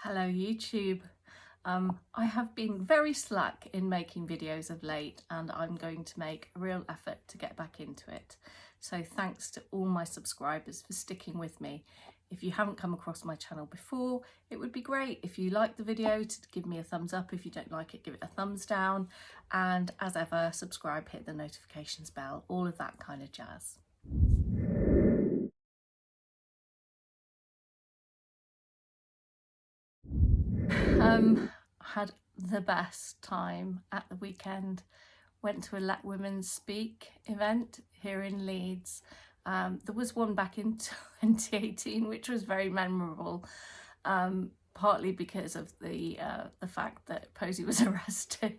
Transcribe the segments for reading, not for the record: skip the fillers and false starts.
Hello YouTube. I have been very slack in making videos of late and I'm going to make a real effort to get back into it. So thanks to all my subscribers for sticking with me. If you haven't come across my channel before, it would be great if you like the video to give me a thumbs up. If you don't like it, give it a thumbs down. And as ever, subscribe, hit the notifications bell, all of that kind of jazz. Had the best time at the weekend. Went to a LetWomen Speak event here in Leeds. There was one back in 2018 which was very memorable, partly because of the fact that Posey was arrested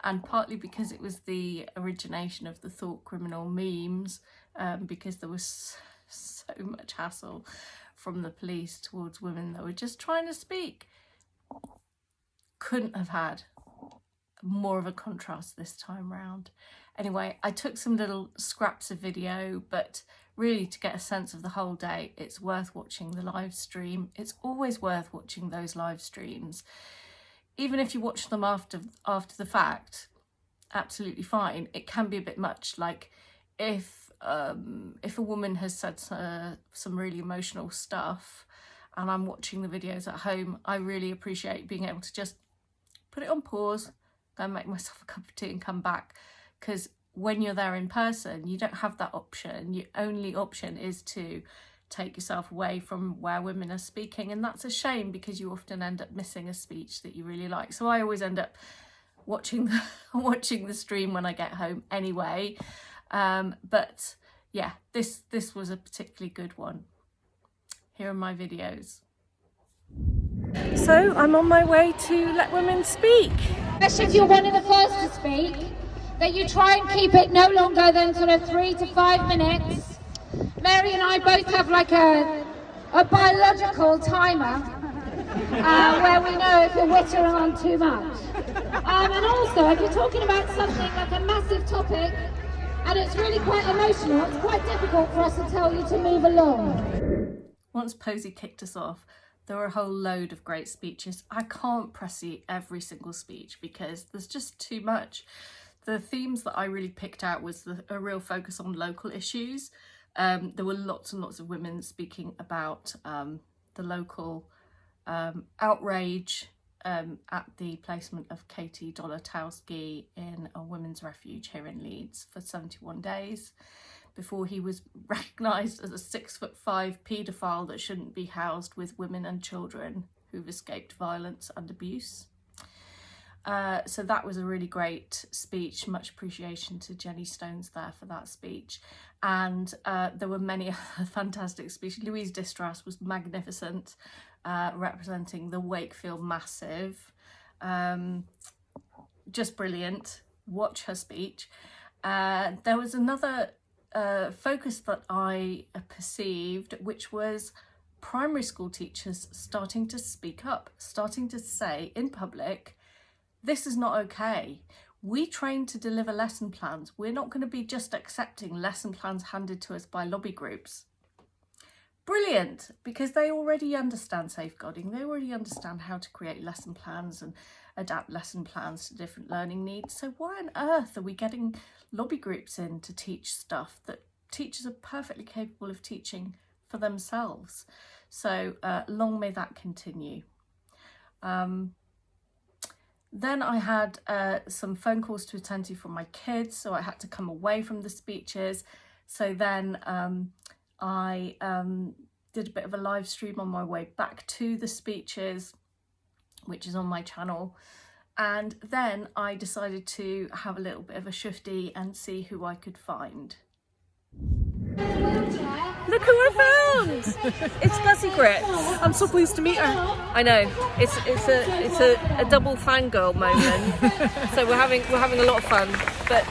and partly because it was the origination of the thought criminal memes, because there was so much hassle from the police towards women that were just trying to speak. Couldn't have had more of a contrast this time round. Anyway, I took some little scraps of video, but really to get a sense of the whole day, it's worth watching the live stream. It's always worth watching those live streams. Even if you watch them after the fact, absolutely fine. It can be a bit much, like if a woman has said some really emotional stuff and I'm watching the videos at home, I really appreciate being able to just put it on pause, go and make myself a cup of tea and come back, because when you're there in person you don't have that option. Your only option is to take yourself away from where women are speaking, and that's a shame because you often end up missing a speech that you really like. So I always end up watching the stream when I get home anyway, but yeah, this was a particularly good one. Here are my videos. So I'm on my way to LetWomen Speak. Especially if you're one of the first to speak, that you try and keep it no longer than sort of 3 to 5 minutes. Mary and I both have like a biological timer where we know if you're whittling on too much. And also, if you're talking about something like a massive topic and it's really quite emotional, it's quite difficult for us to tell you to move along. Once Posey kicked us off, there were a whole load of great speeches. I can't press every single speech because there's just too much. The themes that I really picked out was a real focus on local issues. There were lots and lots of women speaking about the local outrage at the placement of Katie Dolotowski in a women's refuge here in Leeds for 71 days. Before he was recognised as a 6'5" paedophile that shouldn't be housed with women and children who've escaped violence and abuse. So that was a really great speech. Much appreciation to Jenny Stones there for that speech. And there were many other fantastic speeches. Louise Distras was magnificent, representing the Wakefield Massive. Just brilliant. Watch her speech. There was another focus that I perceived, which was primary school teachers starting to speak up, starting to say in public, this is not okay. We train to deliver lesson plans. We're not going to be just accepting lesson plans handed to us by lobby groups. Brilliant, because they already understand safeguarding. They already understand how to create lesson plans and adapt lesson plans to different learning needs. So why on earth are we getting lobby groups in to teach stuff that teachers are perfectly capable of teaching for themselves? So long may that continue. Then I had some phone calls to attend to from my kids, so I had to come away from the speeches. So then I did a bit of a live stream on my way back to the speeches, which is on my channel. And then I decided to have a little bit of a shifty and see who I could find. Look who I found! It's Gussie Grit. I'm so pleased to meet her. I know. It's a double fangirl moment. So we're having a lot of fun. But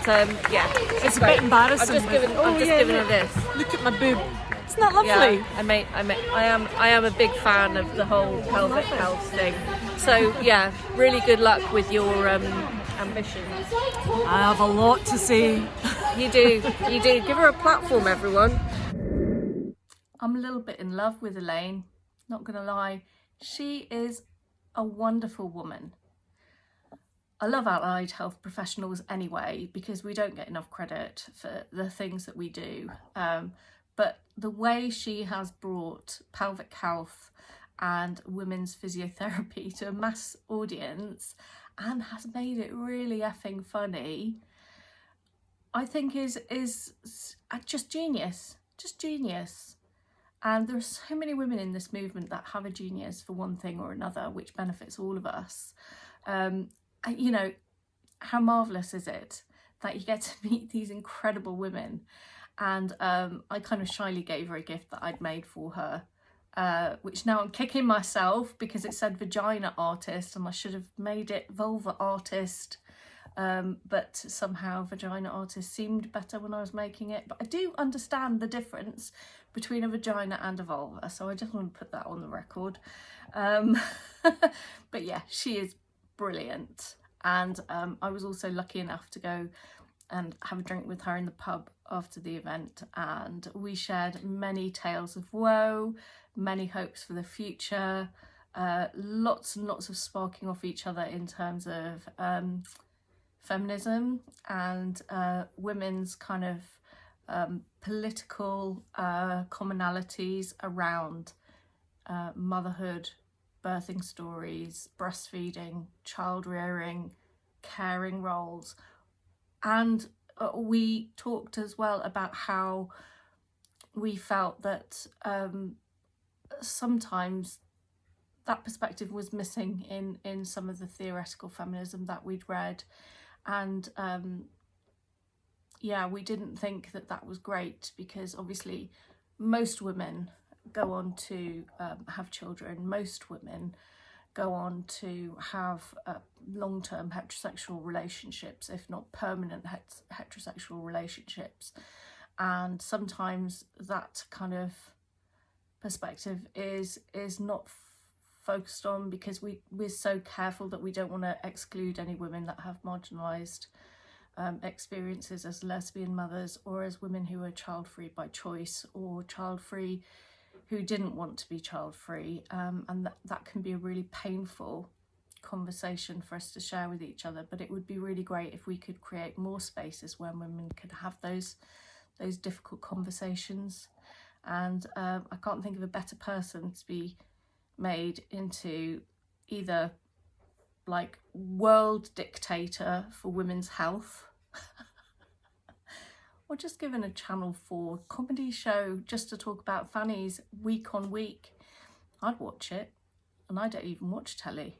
yeah, it's a bit embarrassing. I'm just giving her this. Look at my boob. Isn't that lovely? Yeah, I am a big fan of the whole pelvic health thing. So yeah, really good luck with your ambitions. I have a lot to say. You do. Give her a platform, everyone. I'm a little bit in love with Elaine, not gonna lie. She is a wonderful woman. I love allied health professionals anyway, because we don't get enough credit for the things that we do. But the way she has brought pelvic health and women's physiotherapy to a mass audience and has made it really effing funny, I think is just genius, And there are so many women in this movement that have a genius for one thing or another, which benefits all of us. You know, how marvellous is it that you get to meet these incredible women? And I kind of shyly gave her a gift that I'd made for her, which now I'm kicking myself because it said vagina artist and I should have made it vulva artist. But somehow vagina artist seemed better when I was making it. But I do understand the difference between a vagina and a vulva, so I just want to put that on the record. But yeah, she is brilliant. And I was also lucky enough to go and have a drink with her in the pub after the event, and we shared many tales of woe, many hopes for the future, lots and lots of sparking off each other in terms of feminism and women's kind of political commonalities around motherhood, birthing stories, breastfeeding, child rearing, caring roles. And we talked as well about how we felt that sometimes that perspective was missing in some of the theoretical feminism that we'd read. And yeah, we didn't think that that was great, because obviously most women go on to have children. Most women go on to have long-term heterosexual relationships, if not permanent heterosexual relationships. And sometimes that kind of perspective is not focused on, because we're so careful that we don't want to exclude any women that have marginalised experiences as lesbian mothers, or as women who are child-free by choice, or child-free who didn't want to be child-free, and that can be a really painful conversation for us to share with each other. But it would be really great if we could create more spaces where women could have those difficult conversations. And I can't think of a better person to be made into either like world dictator for women's health or just given a Channel 4 comedy show just to talk about fannies week on week. I'd watch it, and I don't even watch telly.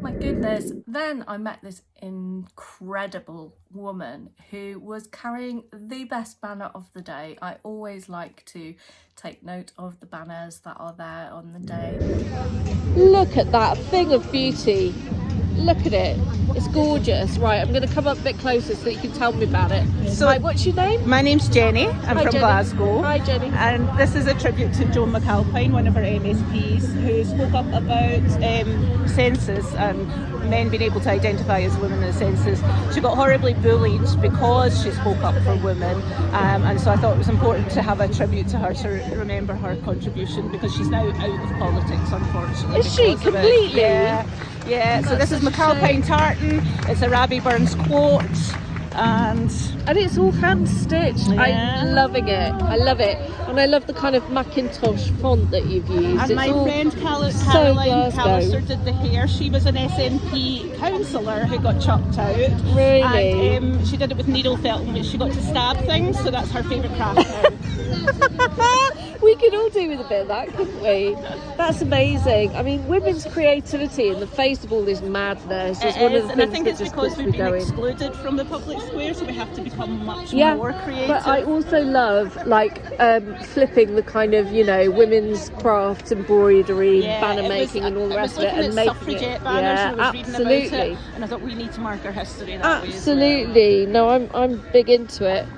My goodness. Then I met this incredible woman who was carrying the best banner of the day. I always like to take note of the banners that are there on the day. Look at that thing of beauty. Look at it. It's gorgeous. Right, I'm going to come up a bit closer so that you can tell me about it. So, right, what's your name? My name's Jenny. I'm from Jenny. Glasgow. Hi, Jenny. And this is a tribute to Joan McAlpine, one of our MSPs, who spoke up about census and men being able to identify as women in the census. She got horribly bullied because she spoke up for women, and so I thought it was important to have a tribute to her to remember her contribution, because she's now out of politics, unfortunately. Is she completely? Yeah. So this is McAlpine tartan. It's a Rabbie Burns quote, and it's all hand stitched. Yeah. I'm loving it. I love it, and I love the kind of Macintosh font that you've used. And it's my friend Caroline Glasgow. Callister did the hair. She was an SNP councillor who got chucked out. Really? And she did it with needle felt, in which she got to stab things. So that's her favourite craft now. We could all do with a bit of that, couldn't we? That's amazing. I mean, women's creativity in the face of all this madness is one of the things and I think that it's just because keeps we've me been going. excluded from the public square, so we have to become much more creative. But I also love flipping the kind of, women's crafts, embroidery, banner making and all the rest of it, and making suffragette it. banners, Yeah, and I was absolutely. reading about it, and I thought we need to mark our history that way as Absolutely. No, I'm big into it.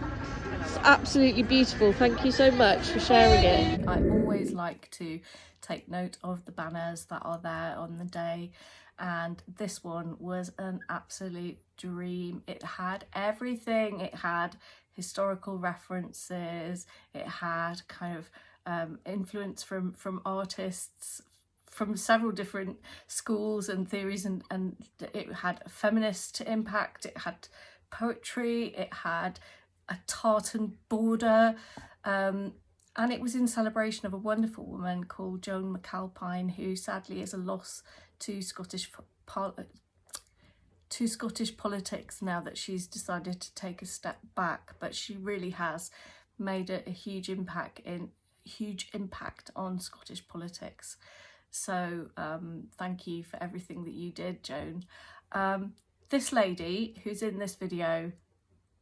It's absolutely beautiful. Thank you so much for sharing it. I always like to take note of the banners that are there on the day, and this one was an absolute dream. It had everything. It had historical references, it had kind of influence from artists, from several different schools and theories, and it had a feminist impact, it had poetry, it had a tartan border, and it was in celebration of a wonderful woman called Joan McAlpine, who sadly is a loss to Scottish politics now that she's decided to take a step back, but she really has made a huge impact on Scottish politics. So thank you for everything that you did, Joan. This lady who's in this video,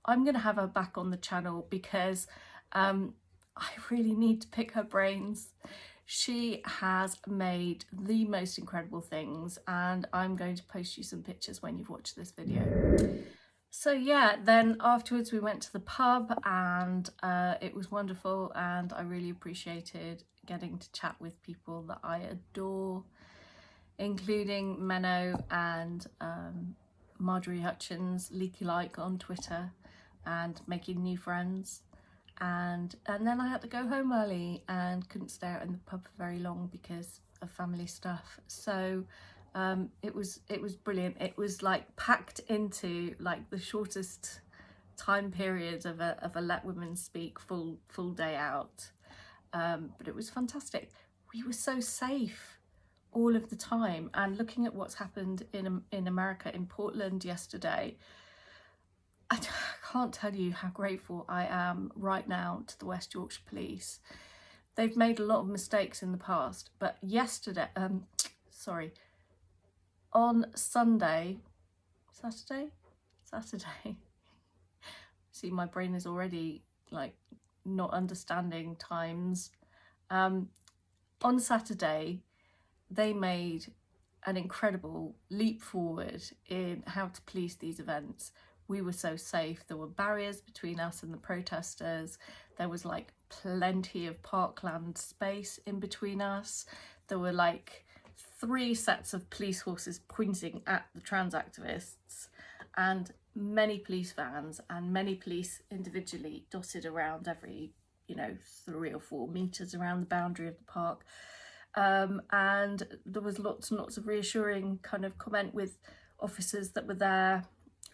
I'm going to have her back on the channel because I really need to pick her brains. She has made the most incredible things, and I'm going to post you some pictures when you've watched this video. So yeah, then afterwards we went to the pub, and it was wonderful, and I really appreciated getting to chat with people that I adore, including Menno and Marjorie Hutchins, Leaky Like on Twitter, and making new friends. And then I had to go home early and couldn't stay out in the pub for very long because of family stuff. So it was brilliant. It was like packed into like the shortest time period of a LetWomen Speak full day out. But it was fantastic. We were so safe all of the time, and looking at what's happened in America, in Portland yesterday, I can't tell you how grateful I am right now to the West Yorkshire Police. They've made a lot of mistakes in the past, but yesterday, on Saturday, see, my brain is already like not understanding times. On Saturday, they made an incredible leap forward in how to police these events. We were so safe. There were barriers between us and the protesters. There was like plenty of parkland space in between us. There were like 3 sets of police horses pointing at the trans activists, and many police vans and many police individually dotted around every, 3 or 4 meters around the boundary of the park. And there was lots and lots of reassuring kind of comment with officers that were there.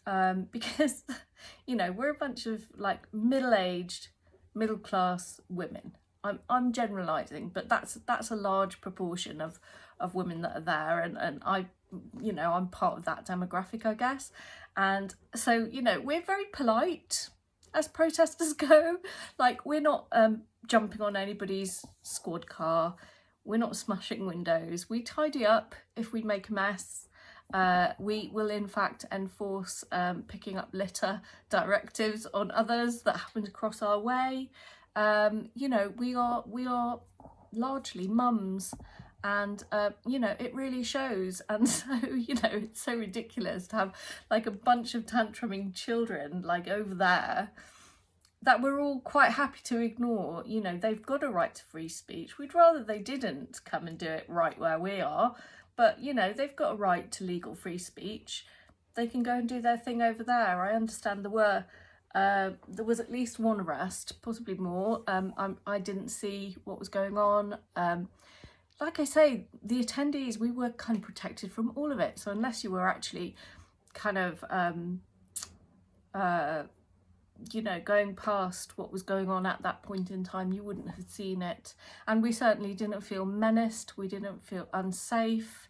Because we're a bunch of like middle-aged, middle-class women. I'm generalizing, but that's a large proportion of women that are there, and I'm part of that demographic, I guess. And so we're very polite as protesters go. Like, we're not jumping on anybody's squad car, we're not smashing windows, we tidy up if we make a mess. We will in fact enforce picking up litter directives on others that happen to cross our way. We are largely mums, and it really shows. And so it's so ridiculous to have like a bunch of tantruming children like over there that we're all quite happy to ignore. They've got a right to free speech. We'd rather they didn't come and do it right where we are. But, they've got a right to legal free speech. They can go and do their thing over there. I understand there was at least 1 arrest, possibly more. I didn't see what was going on. Like I say, the attendees, we were kind of protected from all of it. So unless you were actually kind of, going past what was going on at that point in time, you wouldn't have seen it. And we certainly didn't feel menaced, we didn't feel unsafe.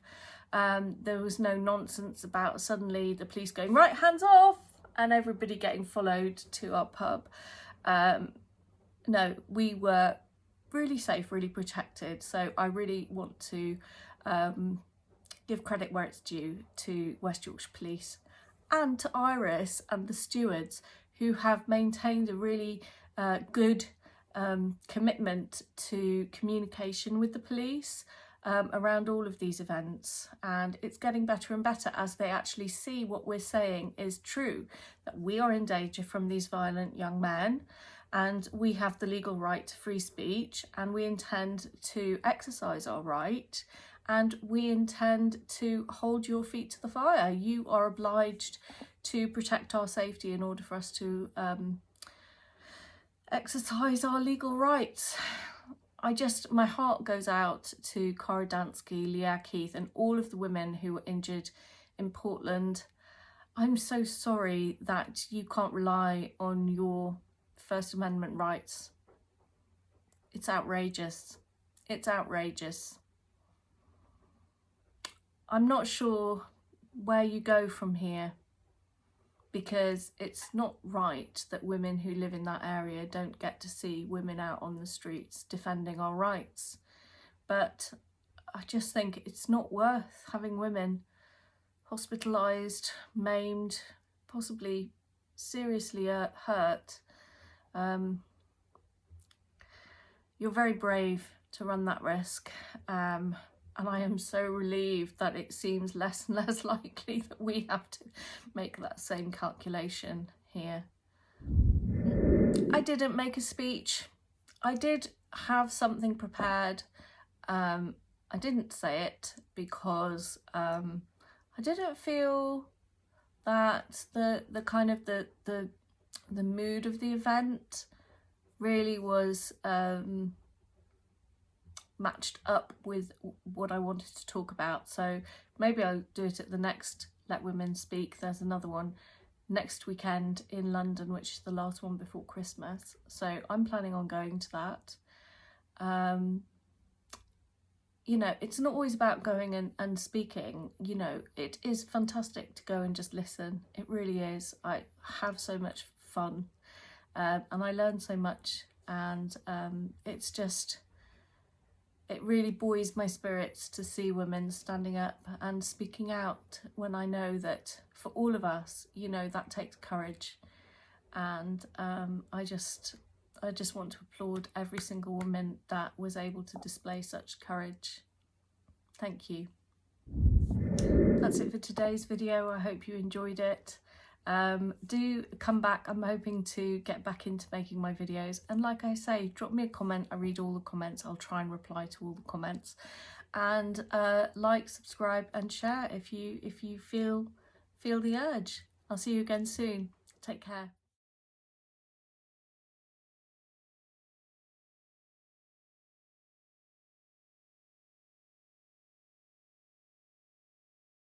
There was no nonsense about suddenly the police going, right, hands off, and everybody getting followed to our pub. No, we were really safe, really protected. So I really want to give credit where it's due to West Yorkshire Police and to Iris and the stewards, who have maintained a really good commitment to communication with the police around all of these events. And it's getting better and better as they actually see what we're saying is true, that we are in danger from these violent young men, and we have the legal right to free speech, and we intend to exercise our right, and we intend to hold your feet to the fire. You are obliged to protect our safety in order for us to exercise our legal rights. my heart goes out to Katie Dolotowski, Leah Keith and all of the women who were injured in Portland. I'm so sorry that you can't rely on your First Amendment rights. It's outrageous. It's outrageous. I'm not sure where you go from here, because it's not right that women who live in that area don't get to see women out on the streets defending our rights. But I just think it's not worth having women hospitalised, maimed, possibly seriously hurt. You're very brave to run that risk, and I am so relieved that it seems less and less likely that we have to make that same calculation here. I didn't make a speech. I did have something prepared. I didn't say it because I didn't feel that the kind of the mood of the event really was matched up with what I wanted to talk about. So maybe I'll do it at the next Let Women Speak. There's another one next weekend in London, which is the last one before Christmas. So I'm planning on going to that. You know, it's not always about going and speaking. You know, it is fantastic to go and just listen. It really is. I have so much fun and I learn so much, and it's just, it really buoys my spirits to see women standing up and speaking out when I know that for all of us, you know, that takes courage. And I just want to applaud every single woman that was able to display such courage. Thank you. That's it for today's video. I hope you enjoyed it. Do come back. I'm hoping to get back into making my videos, and like I say, drop me a comment. I read all the comments. I'll try and reply to all the comments, and like, subscribe and share if you feel the urge. I'll see you again soon. Take care.